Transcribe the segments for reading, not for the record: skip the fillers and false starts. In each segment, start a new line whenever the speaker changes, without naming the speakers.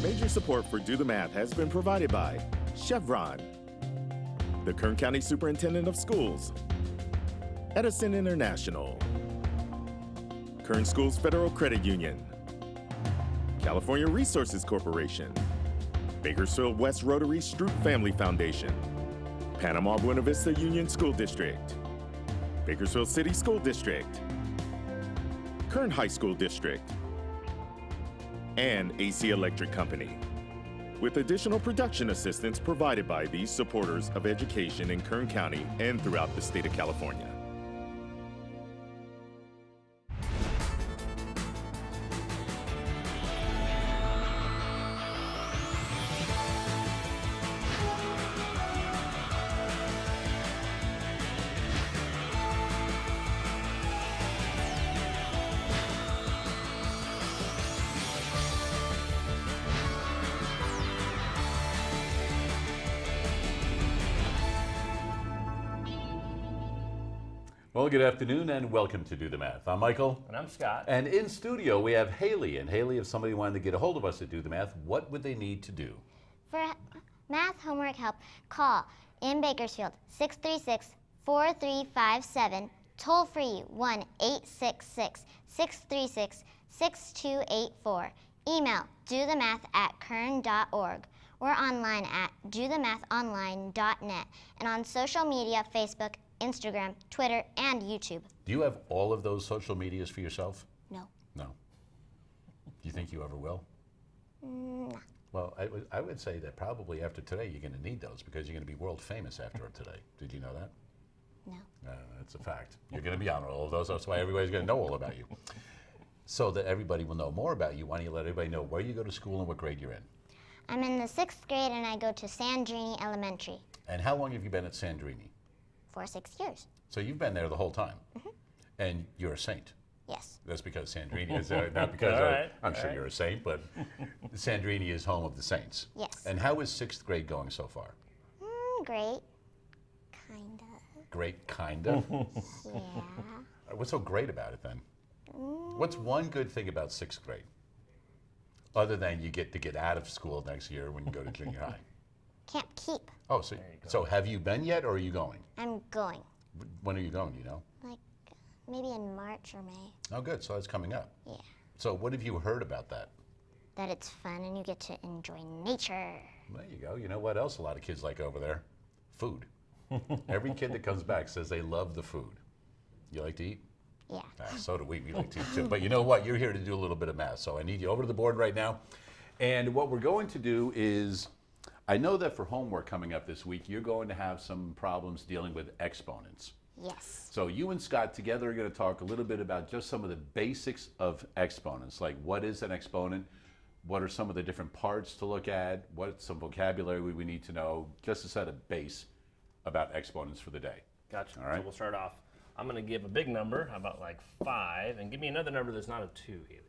Major support for Do the Math has been provided by Chevron, the Kern County Superintendent of Schools, Edison International, Kern Schools Federal Credit Union, California Resources Corporation, Bakersfield West Rotary Stroop Family Foundation, Panama Buena Vista Union School District, Bakersfield City School District, Kern High School District, and AC Electric Company, with additional production assistance provided by these supporters of education in Kern County and throughout the state of California.
Well, good afternoon and welcome to Do the Math. I'm Michael.
And I'm Scott.
And in studio we have Haley. And Haley, if somebody wanted to get a hold of us to Do the Math, what would they need to do?
For math homework help, call in Bakersfield 636-4357, toll free 1-866-636-6284. Email dothemath@kern.org. We're online at dothemathonline.net and on social media, Facebook, Instagram, Twitter, and YouTube.
Do you have all of those social medias for yourself?
No.
No. Do you think you ever will?
No.
Well, I would say that probably after today you're going to need those because you're going to be world famous after today. Did you know that?
No.
That's a fact. You're going to be on all of those. That's why everybody's going to know all about you. So that everybody will know more about you, why don't you let everybody know where you go to school and what grade you're in?
I'm in the 6th grade and I go to Sandrini Elementary.
And how long have you been at Sandrini?
For 6 years.
So you've been there the whole time? Mm-hmm. And you're a saint?
Yes.
That's because Sandrini is, not because I'm sure you're a saint, but Sandrini is home of the saints.
Yes.
And how is 6th grade going so far?
Great. Kinda.
Great, kinda?
Yeah.
What's so great about it then? What's one good thing about 6th grade? Other than you get to get out of school next year when you go to junior high.
Can't keep.
Oh, so have you been yet or are you going?
I'm going.
When are you going, do you know?
Like maybe in March or May.
Oh, good. So that's coming up.
Yeah.
So what have you heard about that?
That it's fun and you get to enjoy nature.
There you go. You know what else a lot of kids like over there? Food. Every kid that comes back says they love the food. You like to eat?
Yeah.
So do we. We like to eat too. But you know what? You're here to do a little bit of math. So I need you over to the board right now. And what we're going to do is, I know that for homework coming up this week, you're going to have some problems dealing with exponents.
Yes.
So you and Scott together are going to talk a little bit about just some of the basics of exponents, like what is an exponent, what are some of the different parts to look at, what's some vocabulary we need to know, just to set a base about exponents for the day.
Gotcha.
All right.
So we'll start off. I'm going to give a big number, how about like 5, and give me another number that's not a 2, Haley.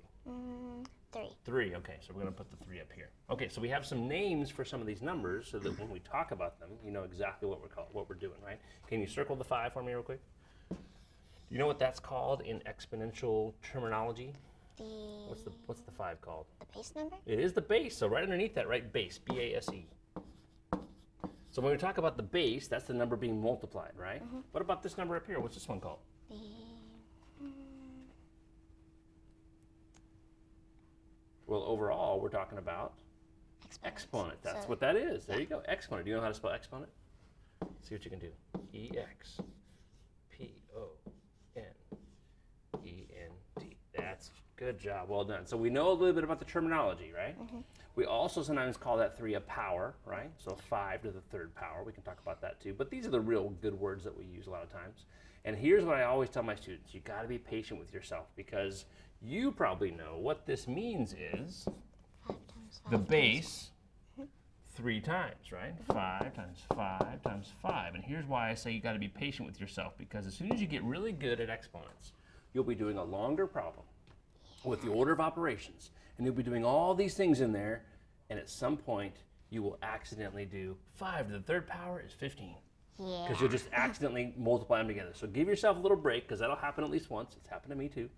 3.
3, okay, so we're going to put the 3 up here. Okay, so we have some names for some of these numbers so that when we talk about them, you know exactly what we're doing, right? Can you circle the 5 for me real quick? Do you know what that's called in exponential terminology? What's the 5 called?
The base number?
It is the base, so right underneath that, right, base, B-A-S-E. So when we talk about the base, that's the number being multiplied, right? Mm-hmm. What about this number up here? What's this one called? Well, overall, we're talking about exponent. That's
So,
what that is. There you go, exponent. Do you know how to spell exponent? See what you can do. E-X-P-O-N-E-N-T. That's good job. Well done. So we know a little bit about the terminology, right? Mm-hmm. We also sometimes call that 3 a power, right? So 5 to the 3rd power. We can talk about that too. But these are the real good words that we use a lot of times. And here's what I always tell my students. You got to be patient with yourself because you probably know what this means is
5 times 5
the base 3 times, right? 5 times 5 times 5. And here's why I say you got to be patient with yourself because as soon as you get really good at exponents, you'll be doing a longer problem with the order of operations. And you'll be doing all these things in there, and at some point, you will accidentally do 5 to the 3rd power is 15.
Yeah.
Because you'll just accidentally multiply them together. So give yourself a little break, because that'll happen at least once. It's happened to me too.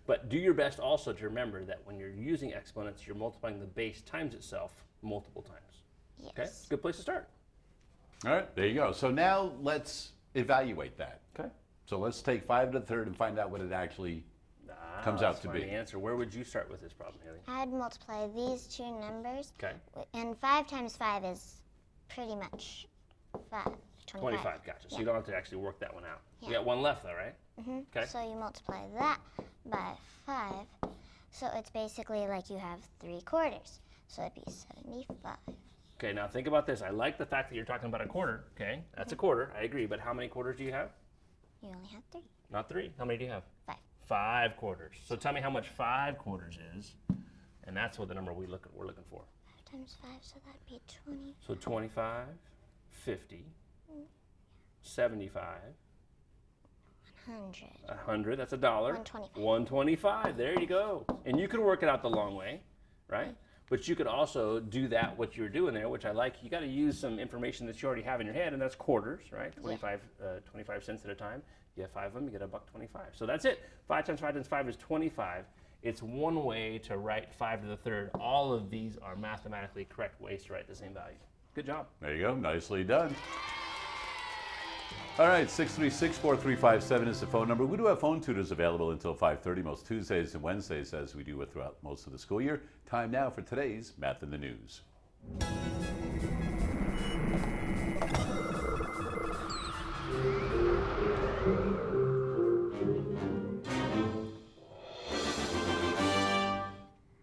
But do your best also to remember that when you're using exponents, you're multiplying the base times itself multiple times.
Yes.
Okay, good place to start.
All right, there you go. So now let's evaluate that.
Okay.
So let's take 5 to the third and find out what it actually comes out
let's
to
find
be.
The answer. Where would you start with this problem, Haley?
I'd multiply these two numbers.
Okay.
And 5 times 5 is pretty much 5.
25, gotcha. So you don't have to actually work that one out. You
Yeah.
got one left though, right? Okay.
So you multiply that by 5. So it's basically like you have 3/4. So it'd be 75.
Okay, now think about this. I like the fact that you're talking about a quarter. Okay, that's a quarter. I agree. But how many quarters do you have?
You only have 3.
Not 3. How many do you have?
5.
5 quarters. So tell me how much 5 quarters is, and that's what the number we're looking for.
5 times 5, so that'd be 20.
So 25, 50, 75,
100.
100. That's $1.
125.
125. There you go. And you could work it out the long way, right? But you could also do that what you're doing there, which I like. You got to use some information that you already have in your head, and that's quarters, right? 25 cents at a time. You have 5 of them, you get $1.25. So that's it. 5 times 5 times 5 is 25. It's one way to write 5 to the third. All of these are mathematically correct ways to write the same value. Good job.
There you go, nicely done. All right, 636-4357 is the phone number. We do have phone tutors available until 5:30 most Tuesdays and Wednesdays, as we do throughout most of the school year. Time now for today's Math in the News.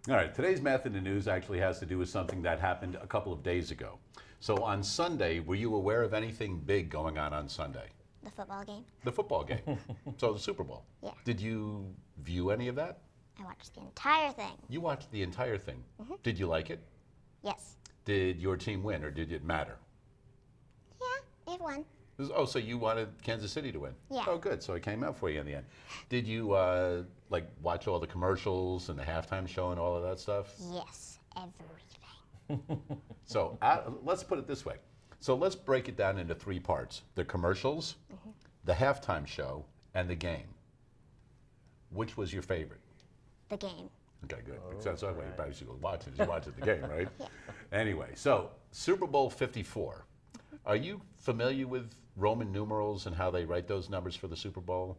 All right, today's Math in the News actually has to do with something that happened a couple of days ago. So on Sunday, were you aware of anything big going on Sunday?
The football game.
The football game. So the Super Bowl.
Yeah.
Did you view any of that?
I watched the entire thing.
You watched the entire thing. Did you like it?
Yes.
Did your team win, or did it matter?
Yeah, it won.
Oh, so you wanted Kansas City to win?
Yeah.
Oh, good. So it came out for you in the end. Did you like watch all the commercials and the halftime show and all of that stuff?
Yes, everything.
So let's put it this way. So let's break it down into 3 parts: the commercials, the halftime show, and the game. Which was your favorite?
The game.
Okay, good. That's that way you probably should go watch it. You watch the game, right? Anyway, so Super Bowl 54. Are you familiar with Roman numerals and how they write those numbers for the Super Bowl?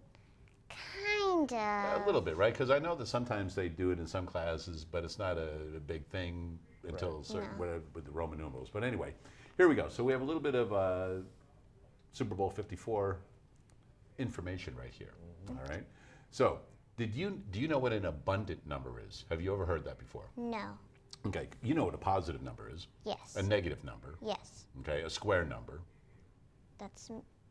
Kinda.
A little bit, right? Because I know that sometimes they do it in some classes, but it's not a big thing until certain, whatever, with the Roman numerals. But anyway, here we go. So we have a little bit of Super Bowl 54 information right here. All right. So do you know what an abundant number is? Have you ever heard that before?
No.
Okay. You know what a positive number is?
Yes.
A negative number.
Yes.
Okay. A square number.
That's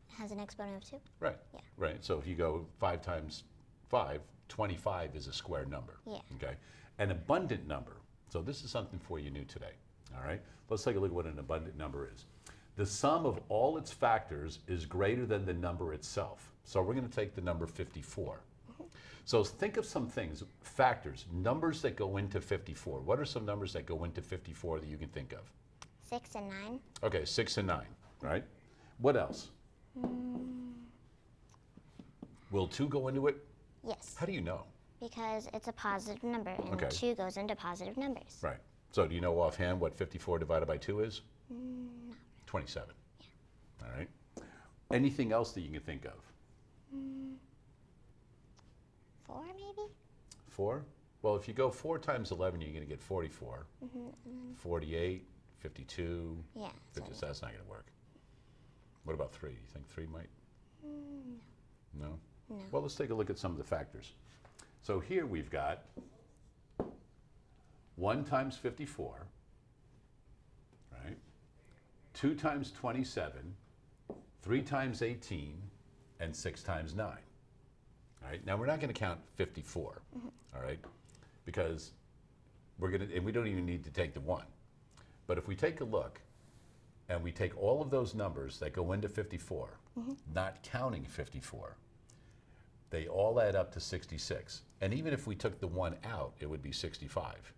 has an exponent of 2.
Right.
Yeah.
Right. So if you go 5 times 5, 25 is a square number.
Yeah.
Okay. An abundant number. So this is something for you new today. All right. Let's take a look at what an abundant number is. The sum of all its factors is greater than the number itself. So we're going to take the number 54. So think of some things, factors, numbers that go into 54. What are some numbers that go into 54 that you can think of?
6 and 9.
Okay, 6 and 9, right? What else? Will 2 go into it?
Yes.
How do you know?
Because it's a positive number, and
Okay.
2 goes into positive numbers.
Right. So do you know offhand what 54 divided by 2 is? 27. All right. Anything else that you can think of?
4 maybe?
4? Well, if you go 4 times 11, you're going to get 44. 48, 52.
Yeah.
50, so that's not going to work. What about 3? You think 3 might? No?
No.
Well, let's take a look at some of the factors. So here we've got 1 times 54, right? 2 times 27, 3 times 18, and 6 times 9. All right, now we're not going to count 54, all right, because we're going to, and we don't even need to take the 1. But if we take a look and we take all of those numbers that go into 54, not counting 54, they all add up to 66. And even if we took the 1 out, it would be 65,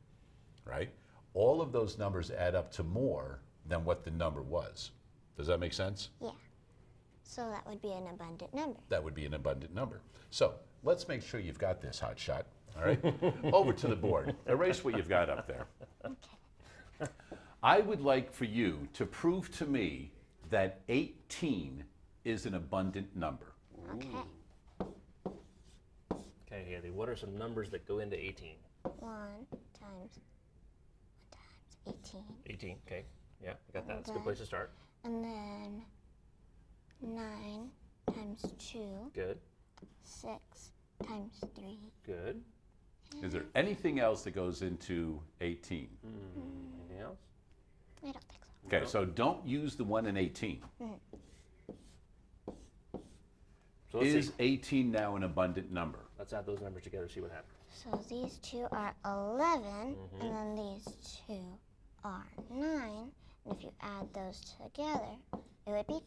right? All of those numbers add up to more than what the number was. Does that make sense?
Yeah. So that would be an abundant number.
That would be an abundant number. So let's make sure you've got this, hotshot. All right? Over to the board. Erase what you've got up there. I would like for you to prove to me that 18 is an abundant number.
Okay.
Okay, Haley, what are some numbers that go into 18?
1 times 18.
18, okay. Yeah, I got that. That's a good place to start.
And then 9 times 2.
Good,
6 times 3.
good.
Is there anything else that goes into 18?
Anything else?
I don't think so.
Okay, so don't use the 1 in 18.
So let's
Is
see.
18 now an abundant number?
Let's add those numbers together, see what happens.
So these 2 are 11, and then these 2 are 9. And if you add those together, it would be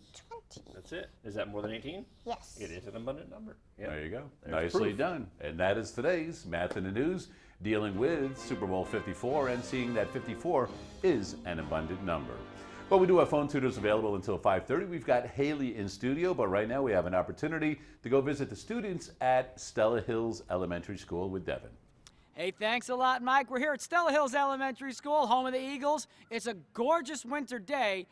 20.
That's it. Is that more than 18?
Yes.
It is an abundant number. Yeah.
There you go.
There's
Nicely
proof.
done. And that is today's Math in the News, dealing with Super Bowl 54 and seeing that 54 is an abundant number. Well, we do have phone tutors available until 5:30. We've got Haley in studio, but right now we have an opportunity to go visit the students at Stella Hills Elementary School with Devin.
Hey, thanks a lot, Mike. We're here at Stella Hills Elementary School, home of the Eagles. It's a gorgeous winter day.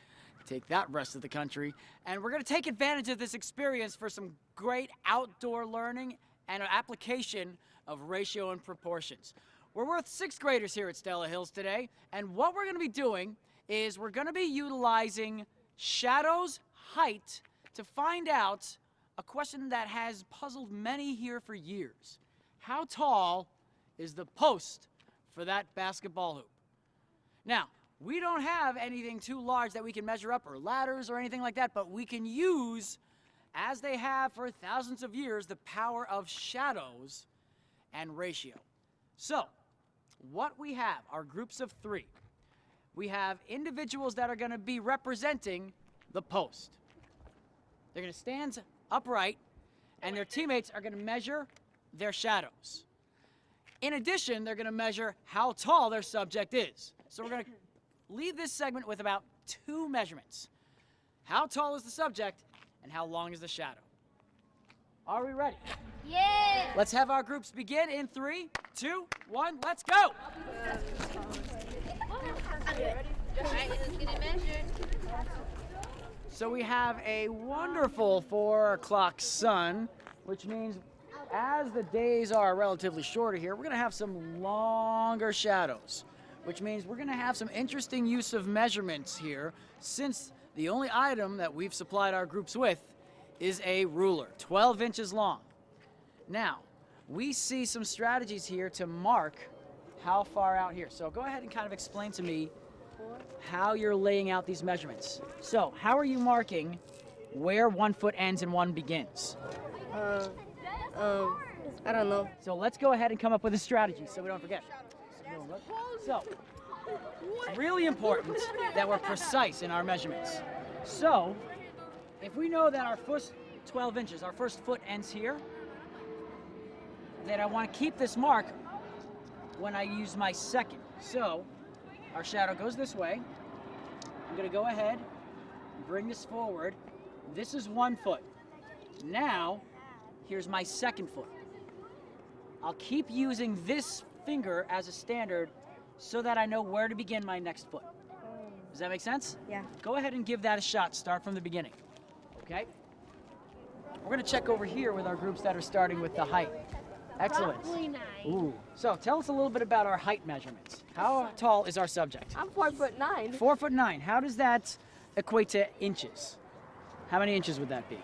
Take that, rest of the country. And we're going to take advantage of this experience for some great outdoor learning and an application of ratio and proportions. We're with 6th graders here at Stella Hills today, and what we're going to be doing is we're going to be utilizing shadows, height, to find out a question that has puzzled many here for years. How tall is the post for that basketball hoop? Now, we don't have anything too large that we can measure up, or ladders or anything like that, but we can use, as they have for thousands of years, the power of shadows and ratio. So, what we have are groups of 3. We have individuals that are going to be representing the post. They're going to stand upright, and their teammates are going to measure their shadows. In addition, they're going to measure how tall their subject is. So we're going to leave this segment with about 2 measurements. How tall is the subject, and how long is the shadow? Are we ready?
Yay!
Let's have our groups begin in 3, 2, 1, let's go! So we have a wonderful 4 o'clock sun, which means as the days are relatively shorter here, we're going to have some longer shadows, which means we're going to have some interesting use of measurements here, since the only item that we've supplied our groups with is a ruler, 12 inches long. Now, we see some strategies here to mark how far out here. So go ahead and kind of explain to me how you're laying out these measurements. So how are you marking where 1 foot ends and 1 begins?
I don't know.
So let's go ahead and come up with a strategy so we don't forget. So, really important that we're precise in our measurements. So, if we know that our first 12 inches, our first foot ends here, then I want to keep this mark when I use my second. So, our shadow goes this way. I'm going to go ahead, bring this forward. This is 1 foot. Now, here's my second foot. I'll keep using this finger as a standard so that I know where to begin my next foot. Does that make sense?
Yeah.
Go ahead and give that a shot. Start from the beginning. Okay? We're going to check over here with our groups that are starting with the height. Excellent. Ooh. So tell us a little bit about our height measurements. How tall is our subject?
I'm 4'9".
4'9". How does that equate to inches? How many inches would that be?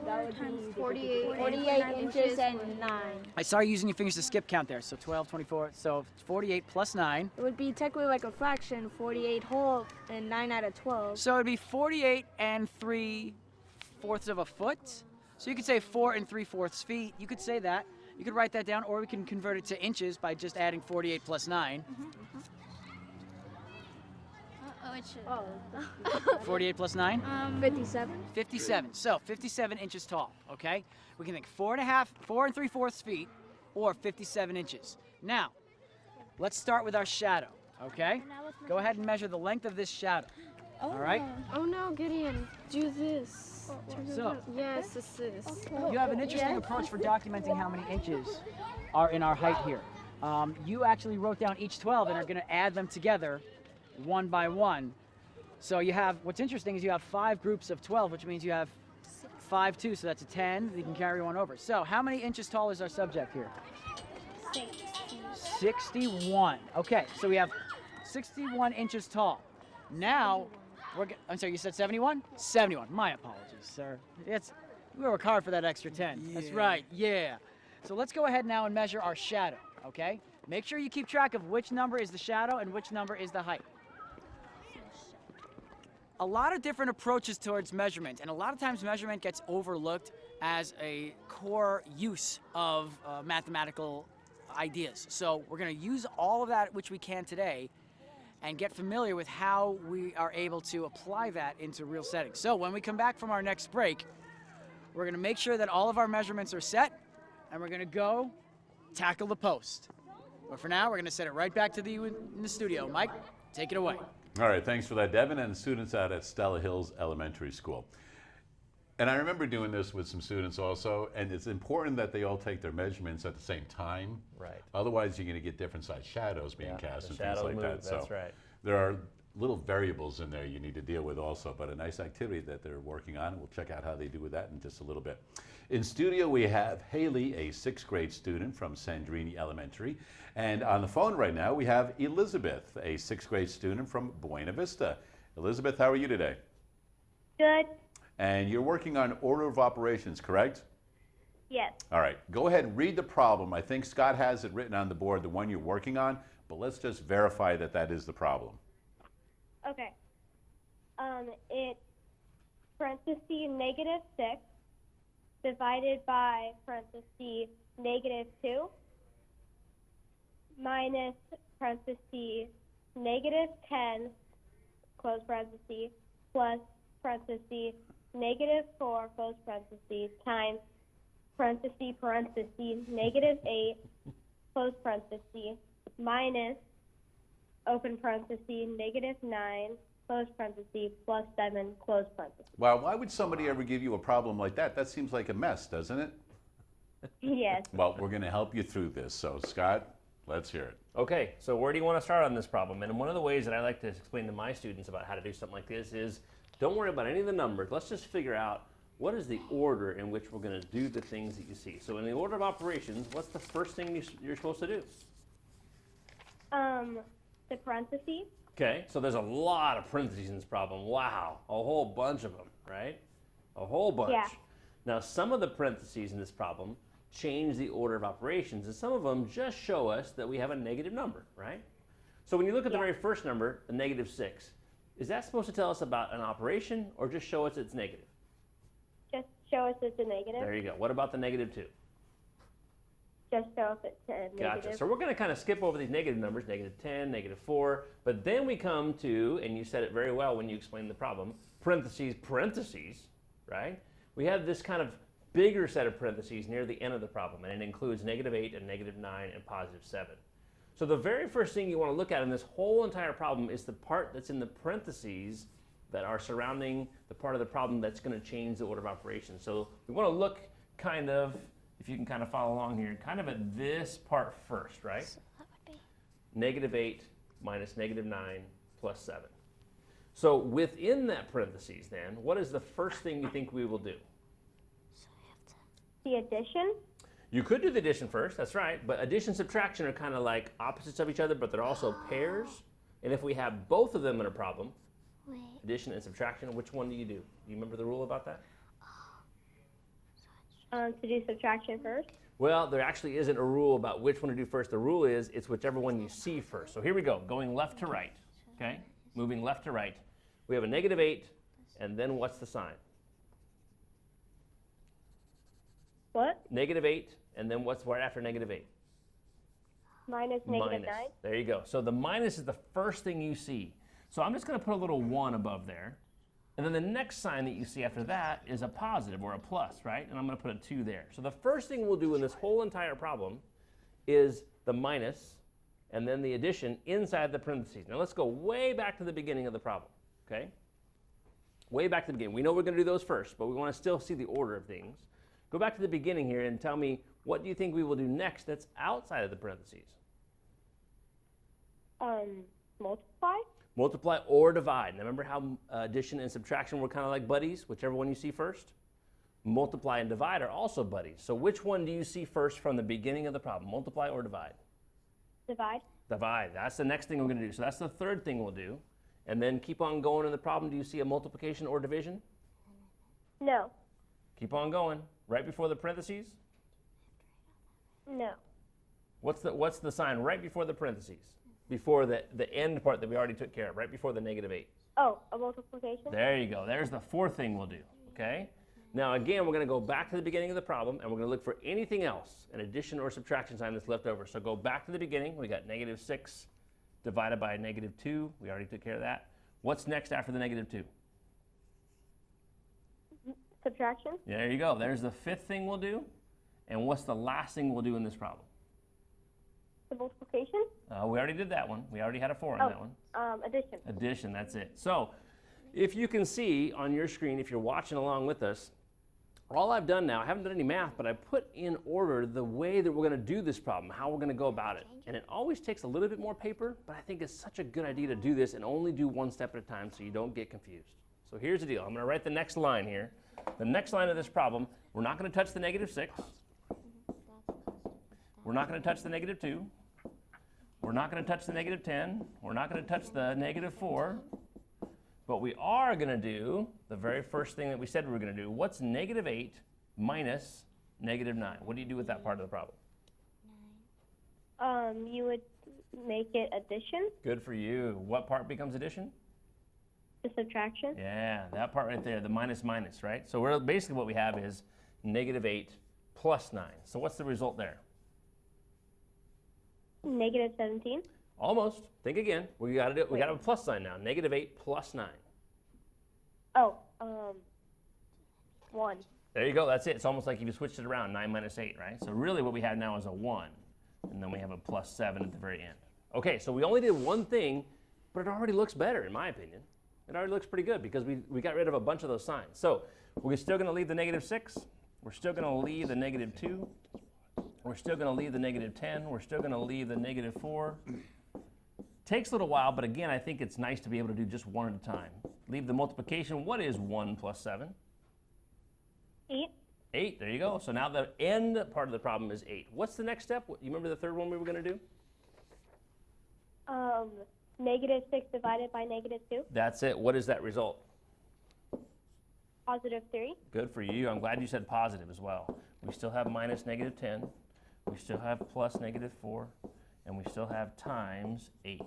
That would be 48 inches and 9.
I saw you using your fingers to skip count there. So 12, 24, so 48 plus 9.
It would be technically like a fraction, 48 whole and 9 out of 12.
So it'd be 48 and 3/4 of a foot. So you could say 4 and 3/4 feet. You could say that. You could write that down, or we can convert it to inches by just adding 48 plus 9. 48 plus 9?
57.
57. So 57 inches tall, okay? We can think 4 and 3/4 feet, or 57 inches. Now, let's start with our shadow, okay? Go ahead and measure the length of this shadow. All right?
Oh no, Gideon, do this.
So,
Yes, this is.
you have an interesting approach for documenting how many inches are in our height here. You actually wrote down each 12 and are going to add them together one by one. So you have, what's interesting is you have 5 groups of 12, which means you have 5, 2, so that's a 10. You can carry one over. So how many inches tall is our subject here? 61. Okay, so we have 61 inches tall. Now, I'm sorry, you said 71? 71. My apologies, sir. We work hard for that extra 10. Yeah. That's right, yeah. So let's go ahead now and measure our shadow, okay? Make sure you keep track of which number is the shadow and which number is the height. A lot of different approaches towards measurement, and a lot of times measurement gets overlooked as a core use of mathematical ideas. So we're going to use all of that which we can today and get familiar with how we are able to apply that into real settings. So when we come back from our next break, we're going to make sure that all of our measurements are set, and we're going to go tackle the post. But for now, we're going to set it right back to you in the studio. Mike, take it away.
All right, thanks for that, Devin, and students out at Stella Hills Elementary School. And I remember doing this with some students also, and it's important that they all take their measurements at the same time.
Right.
Otherwise, you're going to get different sized shadows being cast and things
shadows
like
move,
that.
that's
So
right.
there are little variables in there you need to deal with also, but a nice activity that they're working on. We'll check out how they do with that in just a little bit. In studio, we have Haley, a 6th grade student from Sandrini Elementary. And on the phone right now, we have Elizabeth, a 6th grade student from Buena Vista. Elizabeth, how are you today?
Good.
And you're working on order of operations, correct?
Yes.
All right, go ahead and read the problem. I think Scott has it written on the board, the one you're working on, but let's just verify that that is the problem.
Okay. It's parentheses -6 divided by parentheses -2 minus parentheses -10 close parentheses plus parentheses -4 close parentheses times parentheses -8 close parentheses minus open parentheses -9 close parentheses plus 7 close parentheses.
Wow, why would somebody ever give you a problem like that? That seems like a mess, doesn't it?
Yes.
Well, we're going to help you through this. So, Scott, let's hear it.
Okay, so where do you want to start on this problem? And one of the ways that I like to explain to my students about how to do something like this is don't worry about any of the numbers. Let's just figure out what is the order in which we're going to do the things that you see. So in the order of operations, what's the first thing you're supposed to do?
The parentheses.
Okay, so there's a lot of parentheses in this problem. Wow, a whole bunch of them, right? A whole bunch.
Yeah.
Now, some of the parentheses in this problem change the order of operations, and some of them just show us that we have a negative number, right? So when you look at the very first number, the -6, is that supposed to tell us about an operation or just show us it's negative?
Just show us it's a negative.
There you go. What about the -2?
Just show us it's a negative.
Gotcha. So we're going to kind of skip over these negative numbers, -10, -4, but then we come to, and you said it very well when you explained the problem, parentheses, right? We have this kind of bigger set of parentheses near the end of the problem, and it includes -8 and -9 and +7. So the very first thing you want to look at in this whole entire problem is the part that's in the parentheses that are surrounding the part of the problem that's going to change the order of operations. So we want to look kind of, if you can kind of follow along here, kind of at this part first, right?
So that would be
-8 minus -9 plus 7. So within that parentheses then, what is the first thing you think we will do?
The addition.
You could do the addition first, that's right, but addition and subtraction are kind of like opposites of each other, but they're also pairs. And if we have both of them in a problem,
wait.
addition and subtraction, which one do? Do you remember the rule about that?
To do subtraction first.
Well, there actually isn't a rule about which one to do first. The rule is it's whichever one you see first. So here we go, going left to right, okay? Moving left to right. We have a -8, and then what's the sign?
What?
-8, and then what's right after -8?
Minus -9.
There you go. So the minus is the first thing you see. So I'm just going to put a little 1 above there. And then the next sign that you see after that is a positive or a plus, right? And I'm going to put a 2 there. So the first thing we'll do in this whole entire problem is the minus and then the addition inside the parentheses. Now let's go way back to the beginning of the problem, okay? way back to the beginning. We know we're going to do those first, but we want to still see the order of things. Go back to the beginning here and tell me, what do you think we will do next that's outside of the parentheses?
Multiply.
Multiply or divide. Now remember how addition and subtraction were kind of like buddies, whichever one you see first? Multiply and divide are also buddies. So which one do you see first from the beginning of the problem, multiply or divide?
Divide.
Divide, that's the next thing we're going to do. So that's the third thing we'll do. And then keep on going in the problem. Do you see a multiplication or division?
No.
Keep on going. Right before the parentheses?
No.
What's the sign right before the parentheses? Before the end part that we already took care of, right before the -8.
Oh, a multiplication.
There you go. There's the fourth thing we'll do, okay? Now again, we're going to go back to the beginning of the problem, and we're going to look for anything else, an addition or subtraction sign that's left over. So go back to the beginning. We got -6 divided by -2. We already took care of that. What's next after the -2?
Subtraction.
There you go. There's the fifth thing we'll do. And what's the last thing we'll do in this problem?
The multiplication.
We already did that one. We already had a 4 on that one.
Addition.
Addition, that's it. So if you can see on your screen, if you're watching along with us, all I've done now, I haven't done any math, but I put in order the way that we're going to do this problem, how we're going to go about it. And it always takes a little bit more paper, but I think it's such a good idea to do this and only do one step at a time so you don't get confused. So here's the deal. I'm going to write the next line here. The next line of this problem, we're not going to touch the -6. We're not going to touch the -2. We're not going to touch the -10. We're not going to touch the -4. But we are going to do the very first thing that we said we were going to do. What's -8 minus -9? What do you do with that part of the problem?
You would make it addition.
Good for you. What part becomes addition?
The subtraction.
Yeah, that part right there, the minus, right? So we're basically what we have is -8 plus 9. So what's the result there?
-17.
Almost. Think again. We got to do. We got a plus sign now. -8 plus 9.
Oh, 1.
There you go. That's it. It's almost like if you switched it around, 9 minus 8, right? So really what we have now is a 1. And then we have a plus 7 at the very end. Okay, so we only did one thing, but it already looks better, in my opinion. It already looks pretty good because we got rid of a bunch of those signs. So we're still going to leave the -6. We're still going to leave the -2. We're still going to leave the -10. We're still going to leave the -4. Takes a little while, but again, I think it's nice to be able to do just one at a time. Leave the multiplication. What is 1 plus 7?
8.
8. There you go. So now the end part of the problem is 8. What's the next step? You remember the third one we were going to do?
-6 divided by -2.
That's it. What is that result?
+3.
Good for you. I'm glad you said positive as well. We still have minus -10. We still have plus -4. And we still have times 8.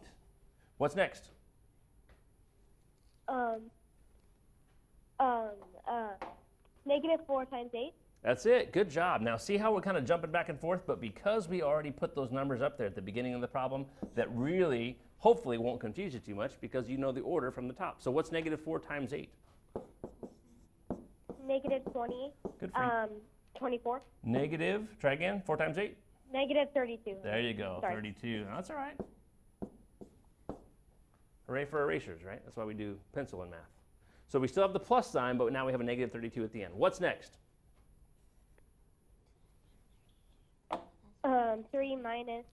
What's next?
-4 times 8.
That's it. Good job. Now see how we're kind of jumping back and forth, but because we already put those numbers up there at the beginning of the problem, that really, hopefully, won't confuse you too much because you know the order from the top. So what's -4 times 8?
-20.
Good for you.
24.
Negative, try again, 4 times 8?
-32.
There you go,
Sorry.
32. That's all right. Hooray for erasers, right? That's why we do pencil in math. So we still have the plus sign, but now we have a -32 at the end. What's next?
3 minus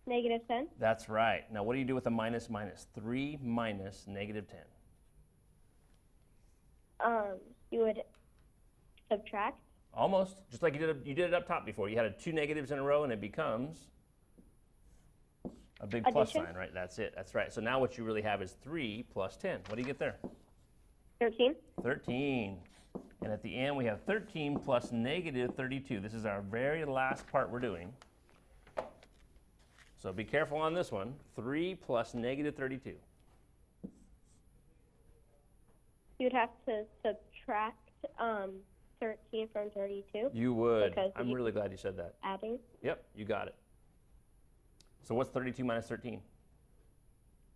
-10.
That's right. Now what do you do with a minus? 3 minus -10.
You would subtract.
Almost, just like you did it up top before. You had 2 negatives in a row and it becomes a big plus
Addition.
sign, right? That's it, that's right. So now what you really have is 3 plus 10. What do you get there?
13.
13. And at the end we have 13 plus -32. This is our very last part we're doing. So be careful on this one. 3 plus -32.
You would have to subtract 13 from 32.
You would.
Because
I'm really glad you said that.
Adding.
Yep, you got it. So what's 32 minus 13?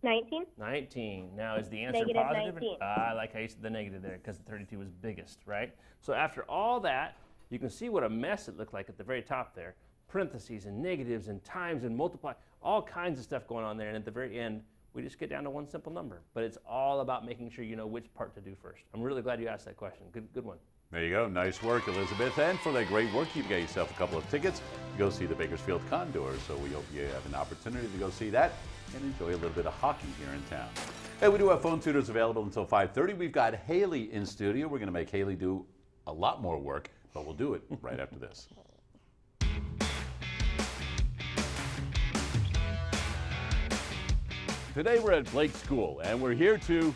19.
19. Now, is the answer
Negative
positive?
19.
I like how you said the negative there because the 32 was biggest, right? So after all that, you can see what a mess it looked like at the very top there. Parentheses and negatives and times and multiply, all kinds of stuff going on there. And at the very end, we just get down to one simple number. But it's all about making sure you know which part to do first. I'm really glad you asked that question. Good one.
There you go. Nice work, Elizabeth. And for that great work, you've got yourself a couple of tickets to go see the Bakersfield Condors. So we hope you have an opportunity to go see that and enjoy a little bit of hockey here in town. Hey, we do have phone tutors available until 5:30. We've got Haley in studio. We're going to make Haley do a lot more work, but we'll do it right after this. Today we're at Blake School, and we're here to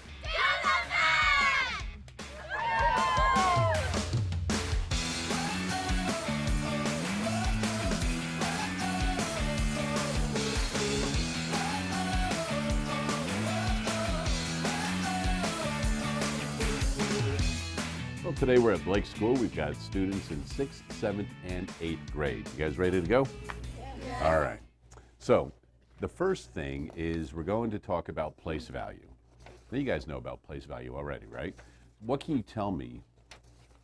Well, today we're at Blake School. We've got students in 6th, 7th, and 8th grade. You guys ready to go? Yeah. All right. So the first thing is we're going to talk about place value. Now you guys know about place value already, right? What can you tell me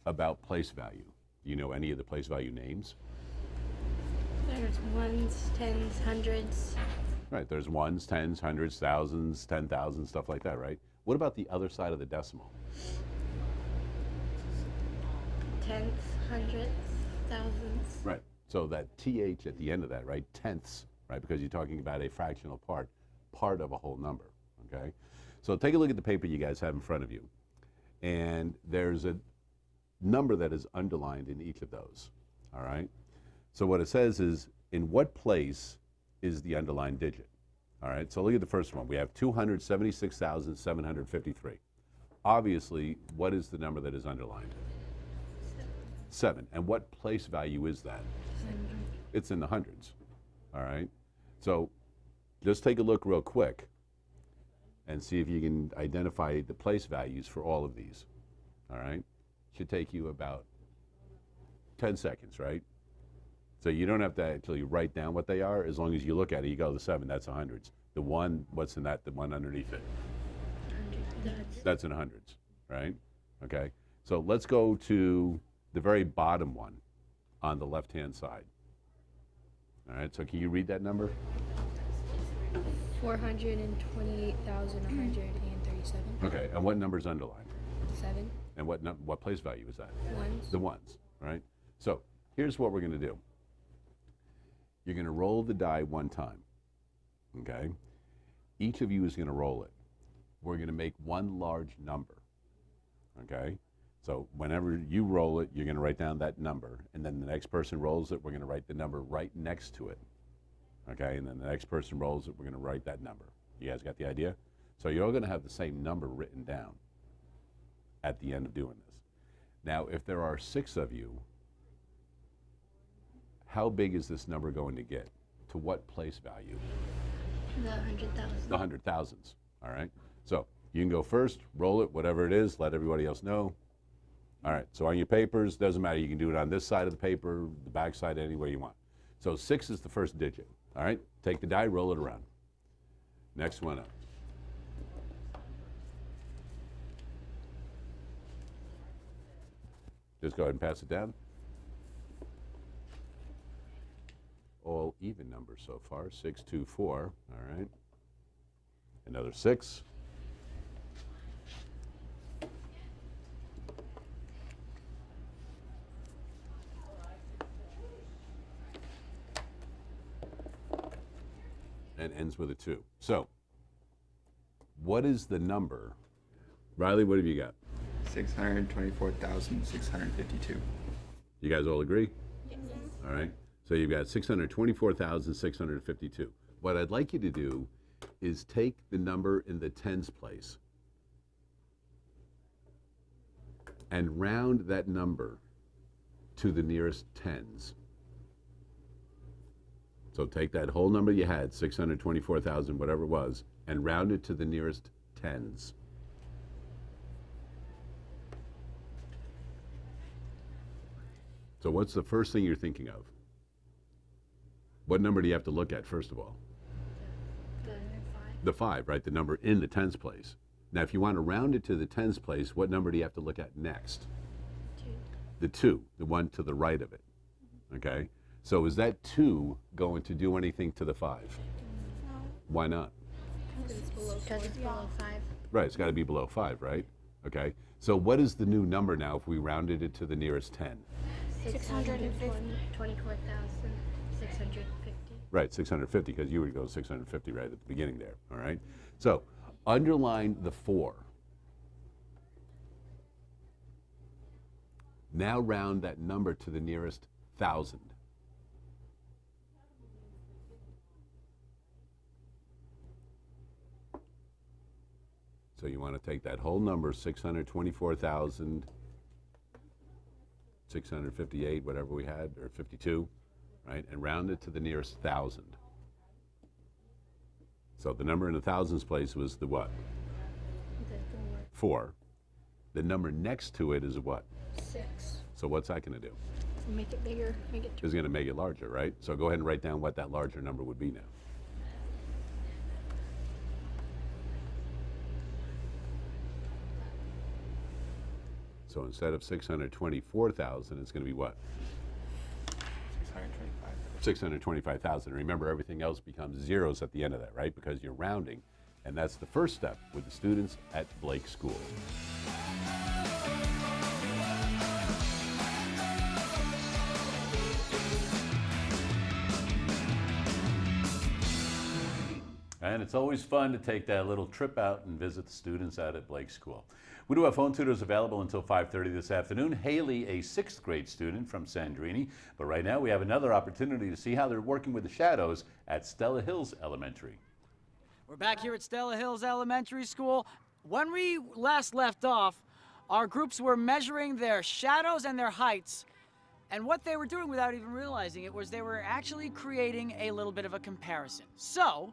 about place value? Do you know any of the place value names?
There's ones, tens, hundreds.
Right, there's ones, tens, hundreds, thousands, 10,000, stuff like that, right? What about the other side of the decimal?
Tenths, hundredths, thousands.
Right. So that TH at the end of that, right? Tenths, right? Because you're talking about a fractional part of a whole number, okay? So take a look at the paper you guys have in front of you. And there's a number that is underlined in each of those, all right? So what it says is, in what place is the underlined digit? All right, so look at the first one. We have 276,753. Obviously, what is the number that is underlined? 7. And what place value is that?
700.
It's in the hundreds. All right. So just take a look real quick and see if you can identify the place values for all of these. All right. Should take you about 10 seconds, right? So you don't have to actually write down what they are. As long as you look at it, you go, the 7, that's hundreds. The 1, what's in that? The 1 underneath it? That's in hundreds, right? Okay. So let's go to the very bottom one on the left-hand side. All right, so can you read that number?
428,137.
Okay, and what number's underlined?
7.
And what place value is that?
Ones.
The ones, right? So here's what we're gonna do. You're gonna roll the die one time, okay? Each of you is gonna roll it. We're gonna make one large number, okay? So whenever you roll it, you're going to write down that number, and then the next person rolls it, we're going to write the number right next to it, okay? And then the next person rolls it, we're going to write that number. You guys got the idea? So you're all going to have the same number written down at the end of doing this. Now, if there are 6 of you, how big is this number going to get? To what place value?
The 100,000.
The 100,000s, all right? So you can go first, roll it, whatever it is, let everybody else know. All right, so on your papers, doesn't matter. You can do it on this side of the paper, the back side, anywhere you want. So 6 is the first digit. All right, take the die, roll it around. Next one up. Just go ahead and pass it down. All even numbers so far, 6, 2, 4. All right, another 6. And ends with a 2. So, what is the number? Riley, what have you got?
624,652.
You guys all agree? Yes. All right. So you've got 624,652. What I'd like you to do is take the number in the tens place and round that number to the nearest tens. So take that whole number you had, 624,000, whatever it was, and round it to the nearest tens. So what's the first thing you're thinking of? What number do you have to look at, first of all? The 5, right? The number in the tens place. Now, if you want to round it to the tens place, what number do you have to look at next?
2.
The 2, the one to the right of it, okay? So is that 2 going to do anything to the 5?
No.
Why not?
Because it's below 5.
Right, it's got to be below 5, right? Okay. So what is the new number now if we rounded it to the nearest 10?
624,650.
Right, 650, because you would go 650 right at the beginning there, all right? So underline the 4. Now round that number to the nearest 1,000. So you want to take that whole number, 624,658, whatever we had, or 52, right, and round it to the nearest 1,000. So the number in the thousands place was the what? 4. The number next to it is what?
6.
So what's that going to do?
Make it bigger. Make it
It's going to make it larger, right? So go ahead and write down what that larger number would be now. So instead of 624,000, it's going to be what? 625,000. Remember, everything else becomes zeros at the end of that, right? Because you're rounding. And that's the first step with the students at Blake School. And it's always fun to take that little trip out and visit the students out at Blake School. We do have phone tutors available until 5:30 this afternoon. Haley, a 6th grade student from Sandrini. But right now we have another opportunity to see how they're working with the shadows at Stella Hills Elementary.
We're back here at Stella Hills Elementary School. When we last left off, our groups were measuring their shadows and their heights. And what they were doing without even realizing it was they were actually creating a little bit of a comparison. So,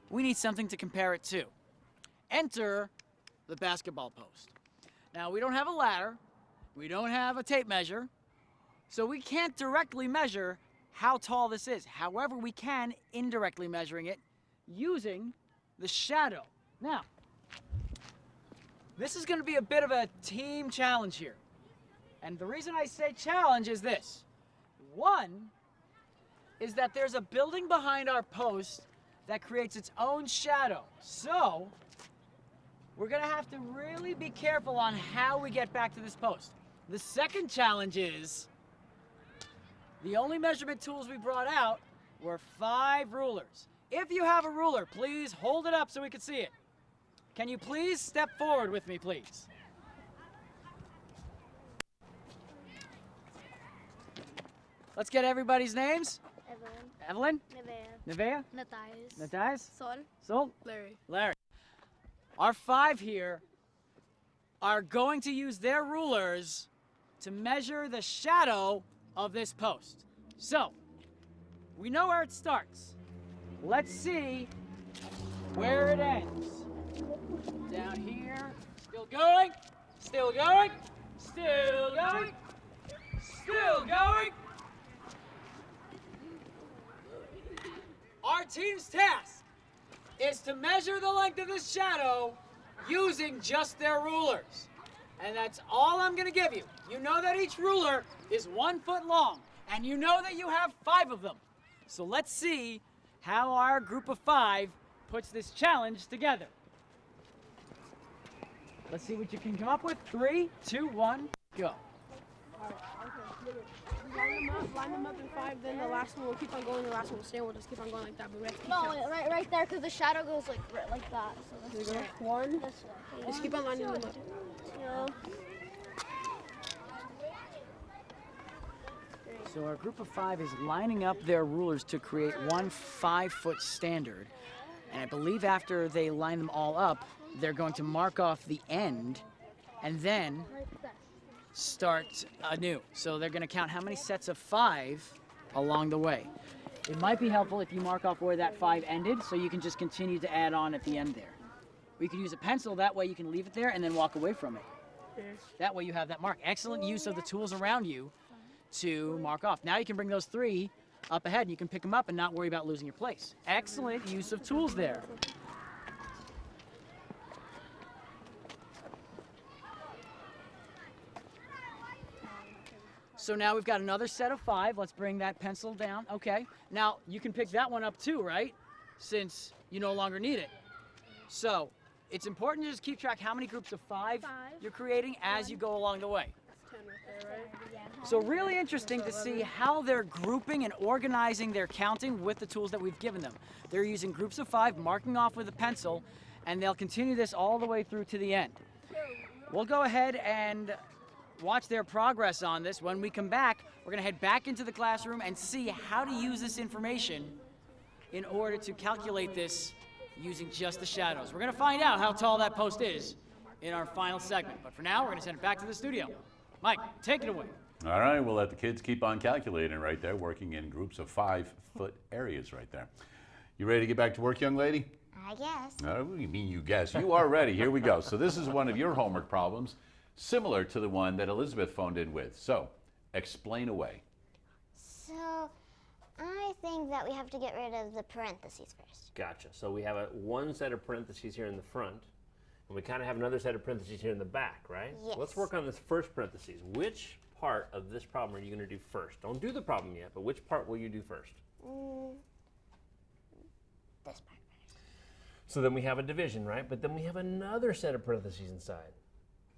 we need something to compare it to. Enter the basketball post. Now, we don't have a ladder, we don't have a tape measure, so we can't directly measure how tall this is. However, we can indirectly measuring it using the shadow. Now, this is going to be a bit of a team challenge here. And the reason I say challenge is this. One is that there's a building behind our post that creates its own shadow. So, we're gonna have to really be careful on how we get back to this post. The second challenge is, the only measurement tools we brought out were 5 rulers. If you have a ruler, please hold it up so we can see it. Can you please step forward with me, please? Let's get everybody's names.
Evelyn.
Evelyn? Nevea?
Matthias.
Matthias?
Sol.
Sol?
Larry.
Larry. Our 5 here are going to use their rulers to measure the shadow of this post. So, we know where it starts. Let's see where it ends. Down here. Still going. Still going. Still going. Still going. Our team's task is to measure the length of this shadow using just their rulers. And that's all I'm gonna give you. You know that each ruler is 1 foot long, and you know that you have 5 of them. So let's see how our group of 5 puts this challenge together. Let's see what you can come up with. 3, 2, 1, go.
Line them up in 5, then the last one will keep on going, the last one will stay, we'll just keep on going like that, but we have to keep
No,
counting.
right there, because the shadow goes like that. So
Here we go. 1,
this way.
just keep on lining them up.
So our group of 5 is lining up their rulers to create one 5-foot standard. And I believe after they line them all up, they're going to mark off the end and then start anew. So they're going to count how many sets of 5 along the way. It might be helpful if you mark off where that 5 ended, so you can just continue to add on at the end there. We could use a pencil, that way you can leave it there and then walk away from it. That way you have that mark. Excellent use of the tools around you to mark off. Now you can bring those 3 up ahead and you can pick them up and not worry about losing your place. Excellent use of tools there. So now we've got another set of 5. Let's bring that pencil down. Okay. Now you can pick that one up too, right? Since you no longer need it. So it's important to just keep track how many groups of five
Five.
you're creating as you go along the way.
10 right there, right?
So really interesting to see how they're grouping and organizing their counting with the tools that we've given them. They're using groups of five, marking off with a pencil, and they'll continue this all the way through to the end. We'll go ahead and watch their progress on this. When we come back, we're gonna head back into the classroom and see how to use this information in order to calculate this using just the shadows. We're gonna find out how tall that post is in our final segment. But for now, we're gonna send it back to the studio. Mike, take it away.
All right, we'll let the kids keep on calculating right there, working in groups of 5-foot areas right there. You ready to get back to work, young lady?
I guess.
What do you mean you guess? You are ready. Here we go. So this is one of your homework problems, similar to the one that Elizabeth phoned in with. So, explain away.
So I think that we have to get rid of the parentheses first.
Gotcha. So we have one set of parentheses here in the front, and we kind of have another set of parentheses here in the back, right?
Yes.
Let's work on this first parentheses. Which part of this problem are you going to do first? Don't do the problem yet, but which part will you do first?
This part first.
So then we have a division, right? But then we have another set of parentheses inside,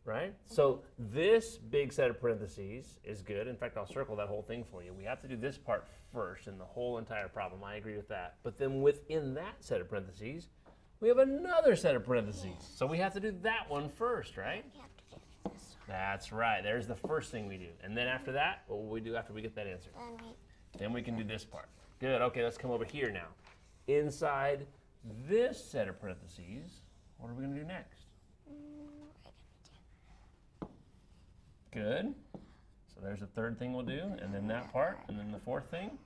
right? So this big set of parentheses is good. In fact, I'll circle that whole thing for you. We have to do this part first in the whole entire problem. I agree with that. But then within that set of parentheses, we have another set of parentheses. So we have to do that one first, right?
We have to do this one.
That's right. There's the first thing we do. And then after that, what will we do after we get that answer? Then we can do this part. Good. Okay, let's come over here now. Inside this set of parentheses, what are we going to do next? Good. So there's the third thing we'll do, and then that part, and then the fourth thing,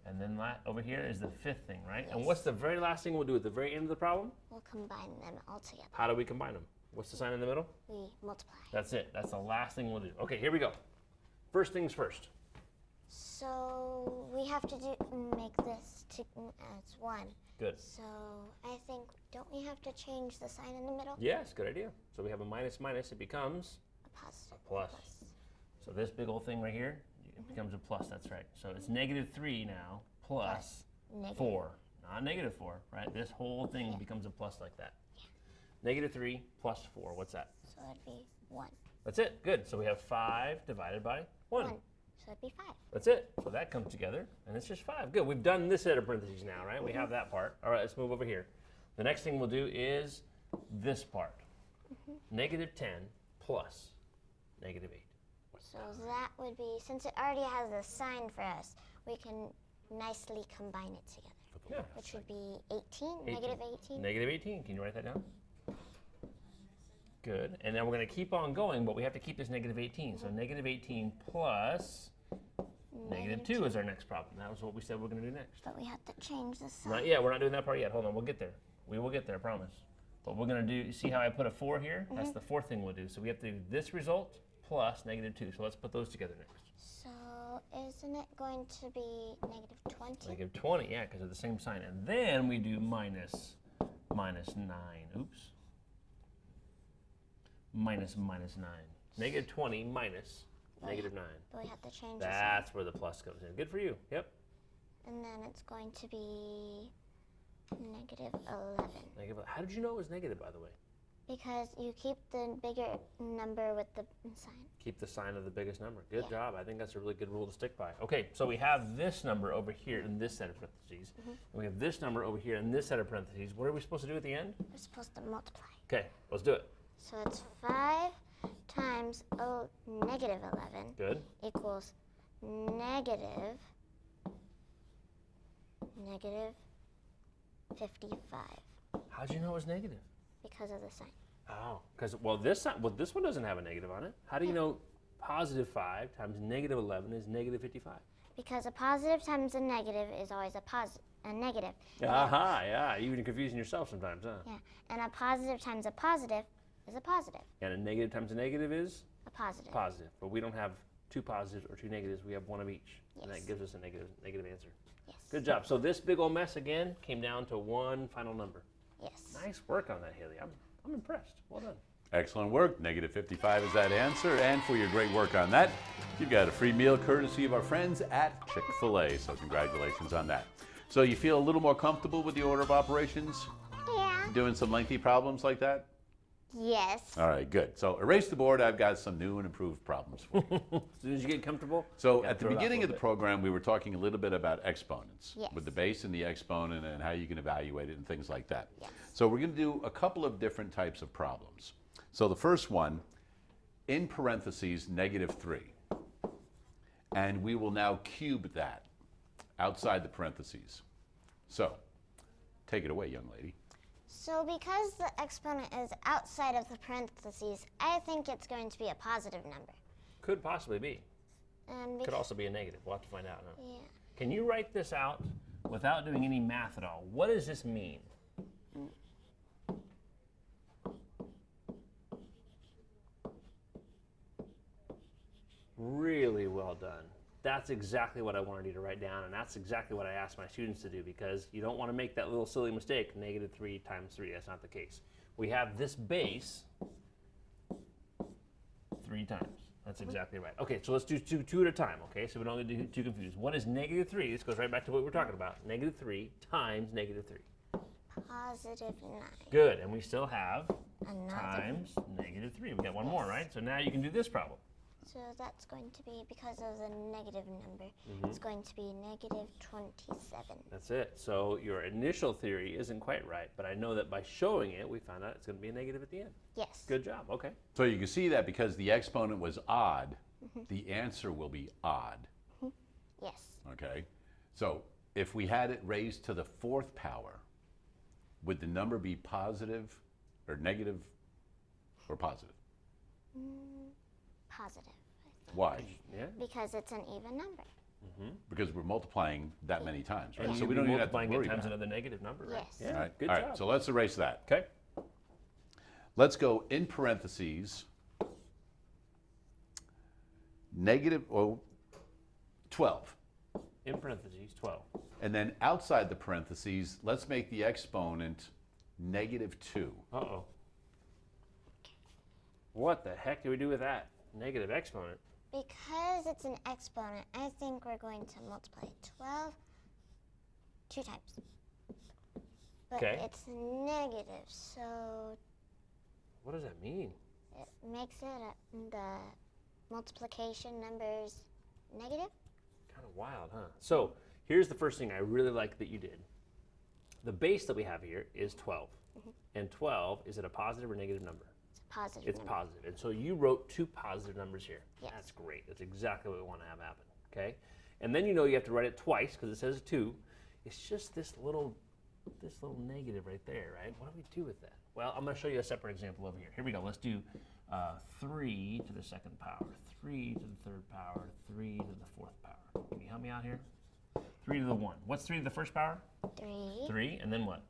and then over here is the fifth thing, right? And what's the very last thing we'll do at the very end of the problem?
We'll combine them all together.
How do we combine them? What's the sign in the middle?
We multiply.
That's it. That's the last thing we'll do. Okay, here we go. First things first.
So we have to make this as 1.
Good.
So I think, don't we have to change the sign in the middle?
Yes, good idea. So we have a minus minus, it becomes
A positive.
a plus. So this big old thing right here, it becomes a plus, that's right. So it's -3 now, plus
Negative.
4. Not -4, right? This whole thing becomes a plus like that. -3 plus 4, what's that?
So it'd be 1.
That's it, good. So we have 5 divided by 1.
1. So it'd be 5.
That's it. So that comes together, and it's just 5. Good, we've done this set of parentheses now, right? We have that part. All right, let's move over here. The next thing we'll do is this part. -10 plus -8.
So that would be, since it already has a sign for us, we can nicely combine it together.
Yeah.
Which would be 18, -18.
-18. Can you write that down? Good. And then we're going to keep on going, but we have to keep this -18. So -18 plus -2 is our next problem. That was what we said we're going to do next.
But we have to change the sign.
Not yet. We're not doing that part yet. Hold on. We'll get there. We will get there, I promise. But we're going to do, see how I put a 4 here? That's the fourth thing we'll do. So we have to do this result plus -2. So let's put those together next.
So isn't it going to be -20?
-20, yeah, because they're the same sign. And then we do minus 9. Oops. Minus 9. -20 minus -9.
But we have to change the sign.
That's where the plus comes in. Good for you. Yep.
And then it's going to be -11.
How did you know it was negative, by the way?
Because you keep the bigger number with the sign.
Keep the sign of the biggest number. Good job. I think that's a really good rule to stick by. Okay, so we have this number over here in this set of parentheses. And we have this number over here in this set of parentheses. What are we supposed to do at the end?
We're supposed to multiply.
Okay, let's do it.
So it's 5 times -11
Good.
equals negative 55
How'd you know it was negative?
because of the sign.
Oh, because, this one doesn't have a negative on it. How do you know +5 times -11 is -55?
Because a positive times a negative is always a negative.
Aha, yeah. You're even confusing yourself sometimes, huh?
Yeah. And a positive times a positive is a positive.
And a negative times a negative is?
A positive.
Positive. But we don't have 2 positives or 2 negatives. We have 1 of each. And that
Yes.
gives us a negative answer.
Yes.
Good job. So this big old mess again came down to one final number.
Yes.
Nice work on that, Haley. I'm impressed. Well done.
Excellent work. -55 is that answer. And for your great work on that, you've got a free meal courtesy of our friends at Chick-fil-A. So congratulations on that. So you feel a little more comfortable with the order of operations?
Yeah.
to doing some lengthy problems like that?
Yes.
All right, good. So erase the board. I've got some new and improved problems for you.
As soon as you get comfortable.
So
gotta
at the
throw it out a
beginning of
little
the program, we were talking a little bit about exponents,
Yes.
with the base and the exponent and how you can evaluate it and things like that.
Yes.
So we're going to do a couple of different types of problems. So the first one, in parentheses, -3. And we will now cube that outside the parentheses. So take it away, young lady.
So because the exponent is outside of the parentheses, I think it's going to be a positive number.
Could possibly be.
And
Could also be a negative. We'll have to find out. Huh?
yeah.
Can you write this out without doing any math at all? What does this mean? Really well done. That's exactly what I wanted you to write down, and that's exactly what I asked my students to do, because you don't want to make that little silly mistake, -3 times 3. That's not the case. We have this base 3 times. That's exactly right. Okay, so let's do two at a time, okay? So we don't get too confused. What is -3? This goes right back to what we were talking about. -3 times -3.
Positive 9.
Good, and we still have
Another.
times -3. We got one more, right? So now you can do this problem.
So that's going to be, because of the negative number, it's going to be -27.
That's it. So your initial theory isn't quite right, but I know that by showing it, we found out it's going to be a negative at the end.
Yes.
Good job. Okay.
So you can see that because the exponent was odd, the answer will be odd.
Yes.
Okay? So if we had it raised to the 4th power, would the number be positive or negative or positive?
Positive.
Why?
Yeah.
Because it's an even number.
Because we're multiplying that many times, right?
And
So
you'd
we
be
don't even have to
multiplying
worry
it times
about it.
another negative number, right?
Yes.
Yeah.
All right?
Good
All
job.
right, so let's erase that.
Okay.
Let's go in parentheses, -12.
In parentheses, 12.
And then outside the parentheses, let's make the exponent -2.
Uh-oh. What the heck do we do with that? Negative exponent.
Because it's an exponent, I think we're going to multiply 12 2 times. But
Okay.
it's negative, so
What does that mean?
it makes it the multiplication numbers negative.
Kind of wild, huh? So here's the first thing I really like that you did. The base that we have here is 12. And 12, is it a positive or negative number?
It's a positive
It's
number.
positive. And so you wrote 2 positive numbers here.
Yes.
That's great. That's exactly what we want to have happen. Okay? And then you know you have to write it twice because it says 2. It's just this little negative right there, right? What do we do with that? Well, I'm going to show you a separate example over here. Here we go. Let's do 3 to the 2nd power, 3 to the 3rd power, 3 to the 4th power. Can you help me out here? 3 to the 1. What's 3 to the 1st power?
3.
3, and then what?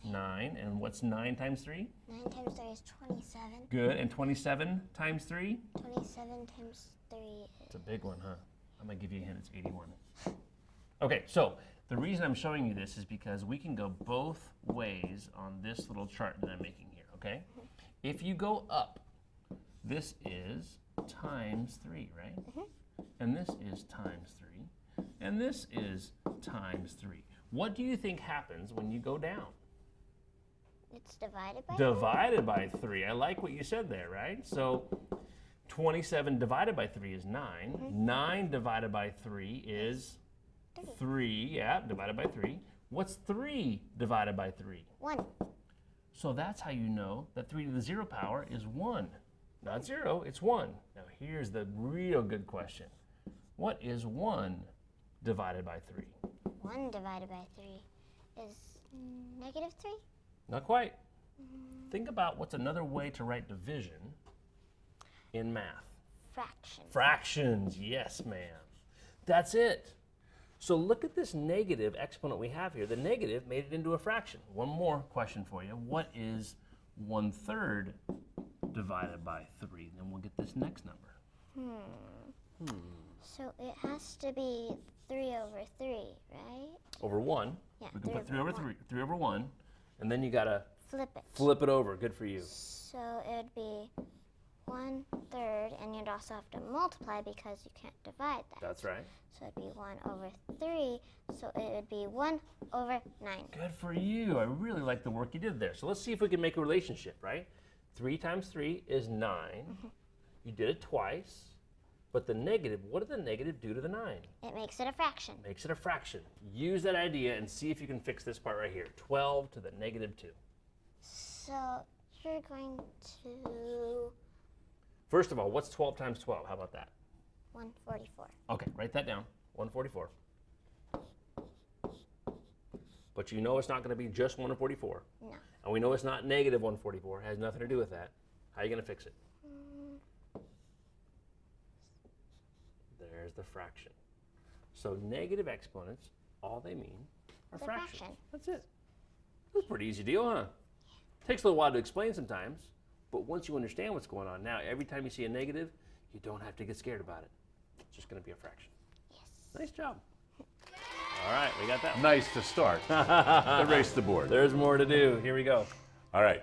9. And what's 9 times 3?
9 times 3 is 27.
Good. And 27 times 3?
27 times 3
It's a big one, huh? I'm going to give you a hint. It's 81. Okay, so the reason I'm showing you this is because we can go both ways on this little chart that I'm making here, okay? If you go up, this is times 3, right? And this is times 3. And this is times 3. What do you think happens when you go down?
It's divided by
Divided by 3. I like what you said there, right? So 27 divided by 3 is 9. 9 divided by 3 is 3. Yeah, divided by 3. What's 3 divided by 3?
1.
So that's how you know that 3 to the 0 power is 1. Not 0, it's 1. Now here's the real good question. What is 1 divided by 3?
1 divided by 3 is -3.
Not quite. Think about what's another way to write division in math.
Fraction.
Fractions, yes ma'am. That's it. So look at this negative exponent we have here. The negative made it into a fraction. One more question for you. What is 1/3 divided by 3? Then we'll get this next number.
So it has to be 3 over 3, right?
Over 1.
Yeah,
We can
3
put 3
over
over
1.
3 over 1. And then you got to
Flip it.
flip it over. Good for you.
So it would be 1/3, and you'd also have to multiply because you can't divide that.
That's right.
So it'd be 1/3, so it would be 1/9.
Good for you. I really like the work you did there. So let's see if we can make a relationship, right? 3 times 3 is 9. You did it twice. But the negative, what did the negative do to the 9?
It makes it a fraction.
Makes it a fraction. Use that idea and see if you can fix this part right here. 12 to the -2.
So you're going to
First of all, what's 12 times 12? How about that?
144.
Okay, write that down. 144. But you know it's not going to be just 144.
No.
And we know it's not negative 144. It has nothing to do with that. How are you going to fix it? There's the fraction. So negative exponents, all they mean are
It's a
fractions.
fraction.
That's it. That's a pretty easy deal, huh? Takes a little while to explain sometimes, but once you understand what's going on now, every time you see a negative, you don't have to get scared about it. It's just going to be a fraction.
Yes.
Nice job. All right, we got that one.
Nice to start. Erase the board.
There's more to do. Here we go.
All right.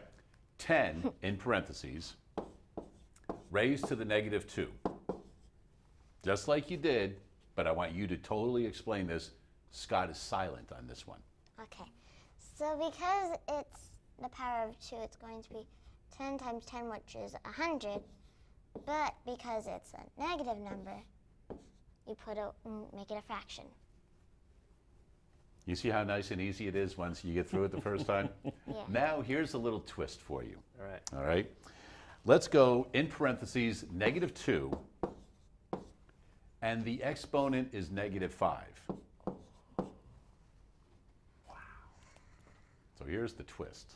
10 in parentheses raised to the -2. Just like you did, but I want you to totally explain this. Scott is silent on this one.
Okay. So because it's the power of 2, it's going to be 10 times 10, which is 100. But because it's a negative number, you make it a fraction.
You see how nice and easy it is once you get through it the first time?
Yeah.
Now here's a little twist for you.
All right.
All right. Let's go in parentheses -2, and the exponent is -5. Wow. So here's the twist.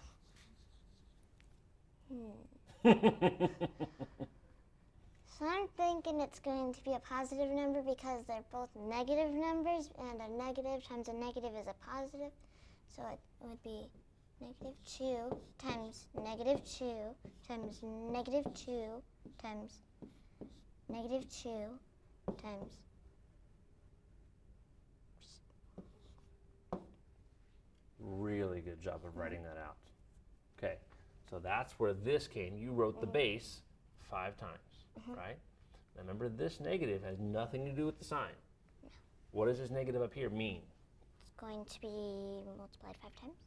So I'm thinking it's going to be a positive number because they're both negative numbers, and a negative times a negative is a positive. So it would be -2 times -2 times -2 times -2 times.
Really good job of writing that out. Okay, so that's where this came. You wrote the base 5 times, right? Now remember, this negative has nothing to do with the sign. What does this negative up here mean?
It's going to be multiplied 5 times.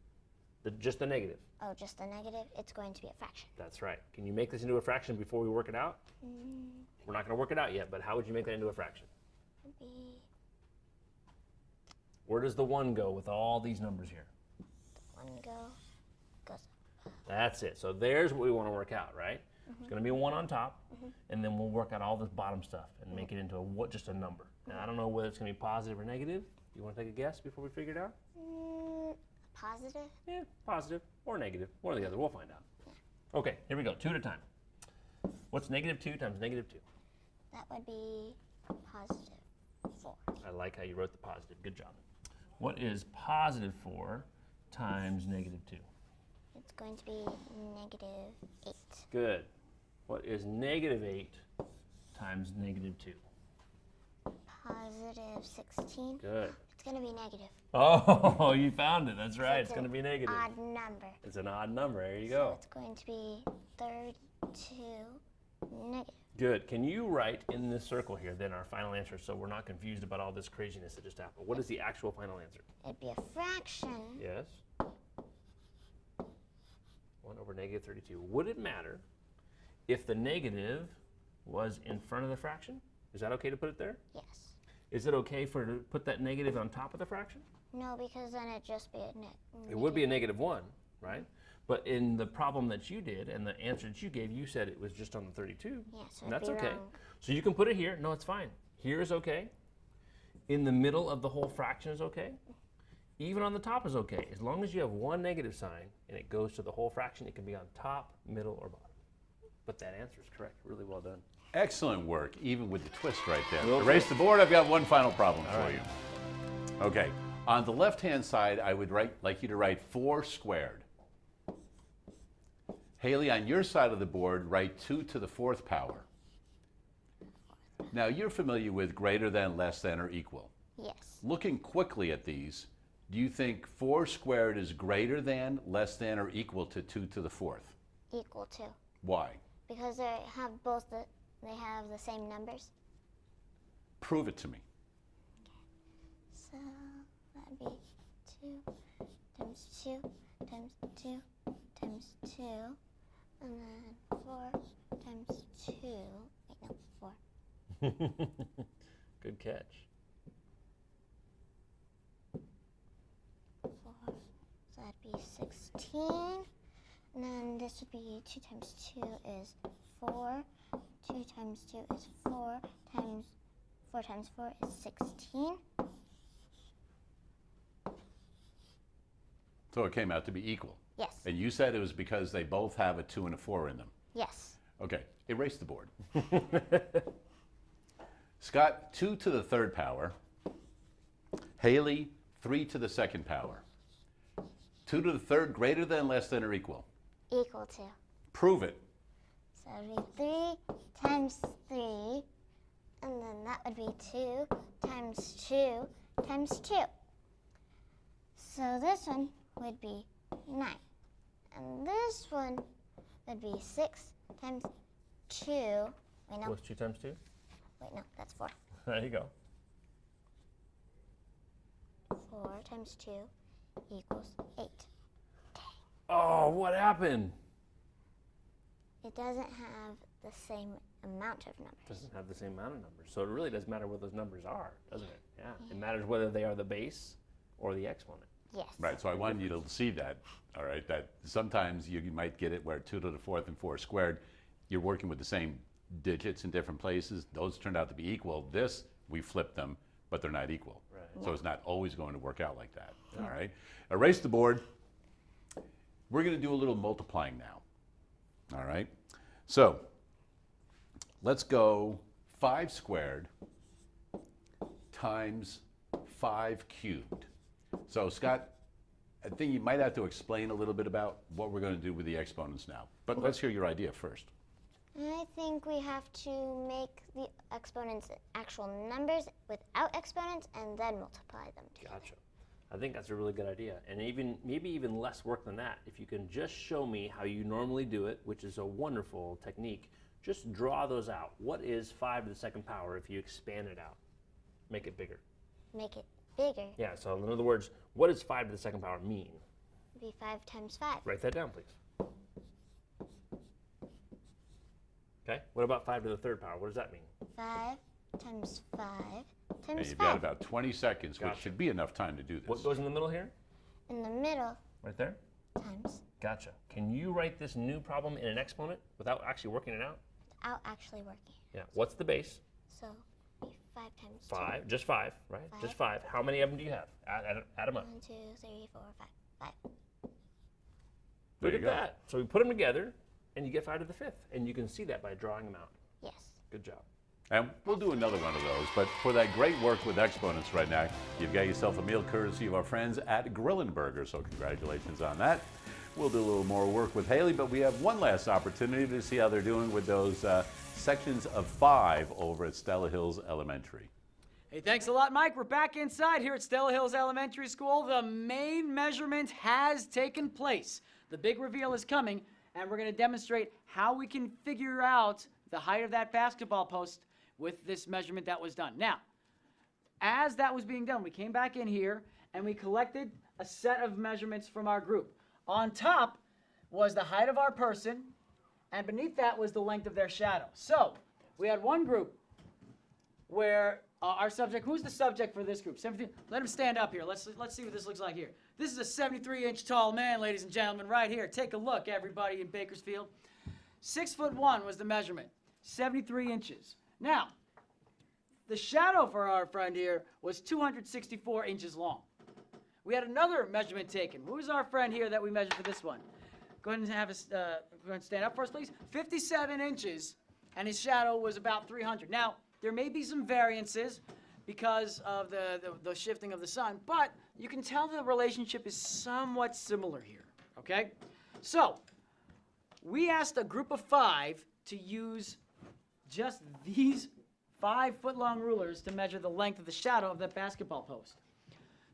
Just the negative.
Oh, just the negative? It's going to be a fraction.
That's right. Can you make this into a fraction before we work it out? We're not going to work it out yet, but how would you make that into a fraction?
It would be
Where does the 1 go with all these numbers here?
1 goes up.
That's it. So there's what we want to work out, right? It's going to be a 1 on top, and then we'll work out all this bottom stuff and make it into just a number. Now, I don't know whether it's going to be positive or negative. You want to take a guess before we figure it out?
Positive?
Yeah, positive or negative, one or the other. We'll find out. Okay, here we go. 2 at a time. What's -2 times -2?
That would be positive 4.
I like how you wrote the positive. Good job. What is positive 4 times -2?
It's going to be -8.
Good. What is -8 times -2?
Positive 16.
Good.
It's going to be negative.
Oh, you found it. That's right. It's
an
going to be negative.
Odd number.
It's an odd number. There you
So
go.
it's going to be 32 negative.
Good. Can you write in this circle here then our final answer so we're not confused about all this craziness that just happened? What is the actual final answer?
It'd be a fraction.
Yes. 1 over -32. Would it matter if the negative was in front of the fraction? Is that okay to put it there?
Yes.
Is it okay to put that negative on top of the fraction?
No, because then it'd just be a
It would be a -1, right? But in the problem that you did and the answer that you gave, you said it was just on the 32.
Yeah, so
And
it'd
that's
be
okay.
wrong.
So you can put it here. No, it's fine. Here is okay. In the middle of the whole fraction is okay. Even on the top is okay. As long as you have one negative sign and it goes to the whole fraction, it can be on top, middle, or bottom. But that answer is correct. Really well done.
Excellent work, even with the twist right there.
Okay.
Erase the board. I've got one final problem for
right.
you. Okay. On the left-hand side, I would like you to write 4 squared. Haley, on your side of the board, write 2 to the 4th power. Now, you're familiar with greater than, less than, or equal.
Yes.
Looking quickly at these, do you think 4 squared is greater than, less than, or equal to 2 to the 4th?
Equal to.
Why?
Because they have the same numbers.
Prove it to me.
So that'd be 2 times 2 times 2 times 2, and then 4 times 2. Wait, no, 4.
Good catch.
4. So that'd be 16. And then this would be 2 times 2 is 4. 2 times 2 is 4 times 4 times 4 is 16.
So it came out to be equal.
Yes.
And you said it was because they both have a 2 and a 4 in them.
Yes.
Okay, erase the board. Scott, 2 to the 3rd power. Haley, 3 to the 2nd power. 2 to the 3rd greater than, less than, or equal?
Equal to.
Prove it.
So it would be 3 times 3, and then that would be 2 times 2 times 2. So this one would be 9. And this one would be 6 times 2. Wait, no.
What's 2 times 2?
Wait, no, that's 4.
There you go.
4 times 2 equals 8.
Oh, what happened?
It doesn't have the same amount of numbers.
Doesn't have the same amount of numbers. So it really doesn't matter what those numbers are, doesn't it? Yeah. It matters whether they are the base or the exponent.
Yes.
Right, so I wanted you to see that, all right, that sometimes you might get it where 2 to the 4th and 4 squared, you're working with the same digits in different places. Those turned out to be equal. This, we flipped them, but they're not equal.
Right.
So it's not always going to work out like that, all right? Erase the board. We're going to do a little multiplying now, all right? So let's go 5 squared times 5 cubed. So Scott, I think you might have to explain a little bit about what we're going to do with the exponents now. But let's hear your idea first.
I think we have to make the exponents actual numbers without exponents and then multiply them together.
Gotcha. I think that's a really good idea. And maybe even less work than that. If you can just show me how you normally do it, which is a wonderful technique, just draw those out. What is 5 to the 2nd power if you expand it out? Make it bigger.
Make it bigger.
Yeah, so in other words, what does 5 to the 2nd power mean?
It'd be 5 times 5.
Write that down, please. Okay, what about 5 to the 3rd power? What does that mean?
5 times 5
And
times
you've
5.
got about 20 seconds, which
Gotcha.
should be enough time to do this.
What goes in the middle here?
In the middle,
Right there?
times
Gotcha. Can you write this new problem in an exponent without actually working it out?
without actually working.
Yeah. What's the base?
So it'd be 5 times
5. Just 5, right?
Five.
Just 5. How many of them do you have? Add them
2.
up.
1, 2, 3, 4, 5. 5.
There
Look
you
at
go.
that. So we put them together, and you get 5 to the 5th. And you can see that by drawing them out.
Yes.
Good job.
And we'll do another one of those. But for that great work with exponents right now, you've got yourself a meal courtesy of our friends at Grillin' Burger. So congratulations on that. We'll do a little more work with Haley, but we have one last opportunity to see how they're doing with those sections of 5 over at Stella Hills Elementary.
Hey, thanks a lot, Mike. We're back inside here at Stella Hills Elementary School. The main measurement has taken place. The big reveal is coming, and we're going to demonstrate how we can figure out the height of that basketball post with this measurement that was done. Now, as that was being done, we came back in here, and we collected a set of measurements from our group. On top was the height of our person, and beneath that was the length of their shadow. So, we had one group where our subject, who's the subject for this group? 17, let him stand up here. Let's see what this looks like here. This is a 73-inch tall man, ladies and gentlemen, right here. Take a look, everybody in Bakersfield. 6'1" was the measurement, 73 inches. Now, the shadow for our friend here was 264 inches long. We had another measurement taken. Who's our friend here that we measured for this one? Go ahead and have us, go ahead and stand up for us, please. 57 inches, and his shadow was about 300. Now, there may be some variances because of the shifting of the sun, but you can tell the relationship is somewhat similar here, okay? So, we asked a group of 5 to use just these 5-foot-long rulers to measure the length of the shadow of that basketball post.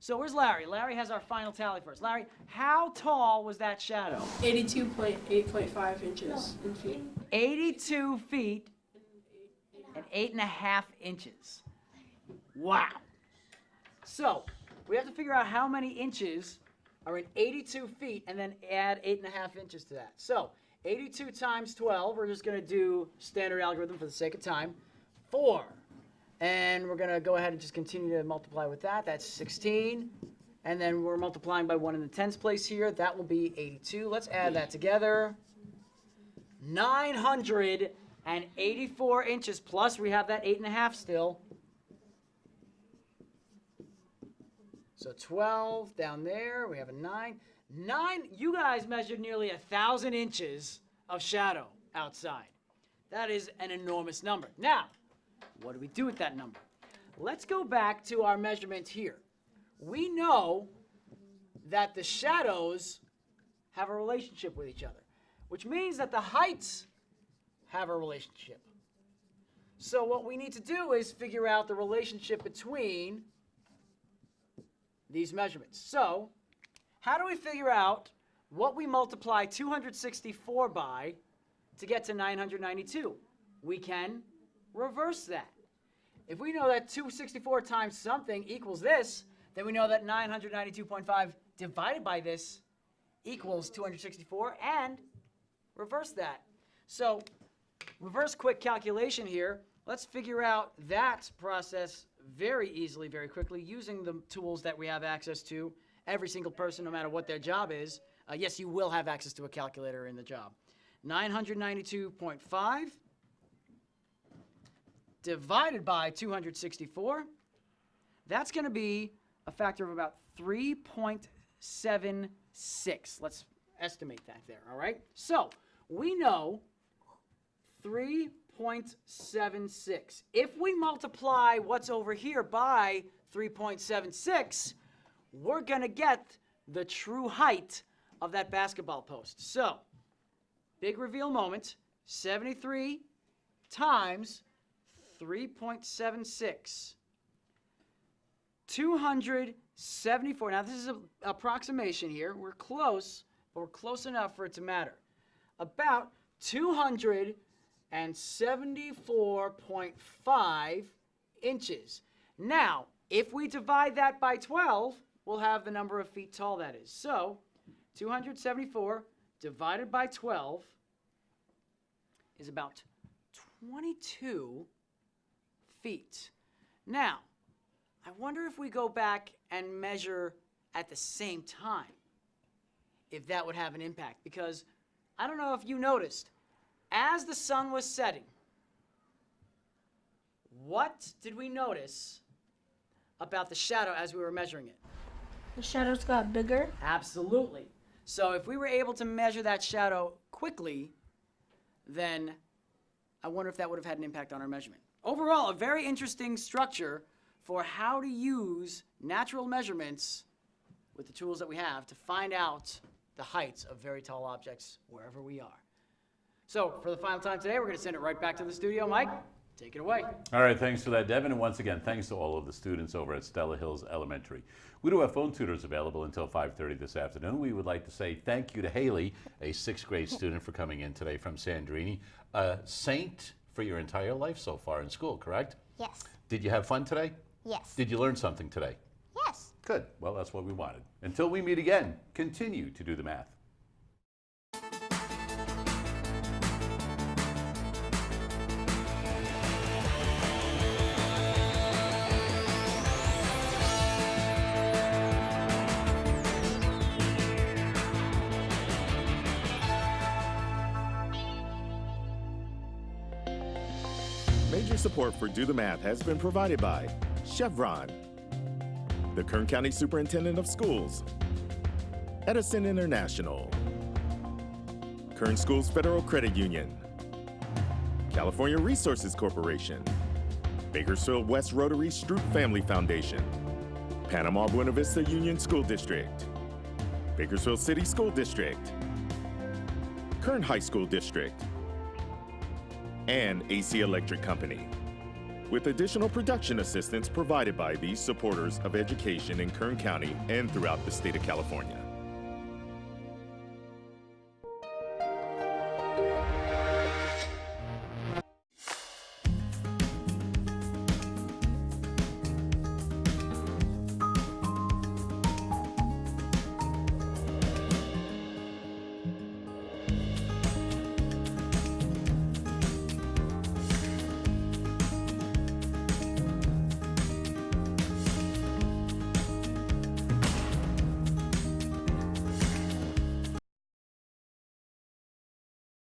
So where's Larry? Larry has our final tally first. Larry, how tall was that shadow?
82.8.5 inches in feet.
82 feet and 8.5 inches. Wow. So we have to figure out how many inches are in 82 feet and then add 8.5 inches to that. So 82 times 12, we're just going to do standard algorithm for the sake of time. 4. And we're going to go ahead and just continue to multiply with that. That's 16. And then we're multiplying by 1 in the tens place here. That will be 82. Let's add that together. 984 inches, plus we have that 8.5 still. So 12 down there. We have a 9. You guys measured nearly 1,000 inches of shadow outside. That is an enormous number. Now, what do we do with that number? Let's go back to our measurement here. We know that the shadows have a relationship with each other, which means that the heights have a relationship. So what we need to do is figure out the relationship between these measurements. So how do we figure out what we multiply 264 by to get to 992? We can reverse that. If we know that 264 times something equals this, then we know that 992.5 divided by this equals 264, and reverse that. So reverse quick calculation here. Let's figure out that process very easily, very quickly, using the tools that we have access to. Every single person, no matter what their job is. Yes, you will have access to a calculator in the job. 992.5 divided by 264. That's going to be a factor of about 3.76. Let's estimate that there, all right? So we know 3.76. If we multiply what's over here by 3.76, we're going to get the true height of that basketball post. So, big reveal moment, 73 times 3.76. 274. Now, this is an approximation here. We're close, but we're close enough for it to matter. About 274.5 inches. Now, if we divide that by 12, we'll have the number of feet tall that is. So, 274 divided by 12 is about 22 feet. Now, I wonder if we go back and measure at the same time, if that would have an impact. Because I don't know if you noticed, as the sun was setting, what did we notice about the shadow as we were measuring it?
The shadows got bigger.
Absolutely. So if we were able to measure that shadow quickly, then I wonder if that would have had an impact on our measurement. Overall, a very interesting structure for how to use natural measurements with the tools that we have to find out the heights of very tall objects wherever we are. So for the final time today, we're going to send it right back to the studio. Mike, take it away.
All right, thanks for that, Devin. And once again, thanks to all of the students over at Stella Hills Elementary. We do have phone tutors available until 5:30 this afternoon. We would like to say thank you to Haley, a 6th grade student, for coming in today from Sandrini. A saint for your entire life so far in school, correct?
Yes.
Did you have fun today?
Yes.
Did you learn something today?
Yes.
Good. Well, that's what we wanted. Until we meet again, continue to do the math.
Major support for Do the Math has been provided by Chevron, the Kern County Superintendent of Schools, Edison International, Kern Schools Federal Credit Union, California Resources Corporation, Bakersfield West Rotary Stroop Family Foundation, Panama Buena Vista Union School District, Bakersfield City School District, Kern High School District, and AC Electric Company. with additional production assistance provided by these supporters of education in Kern County and throughout the state of California.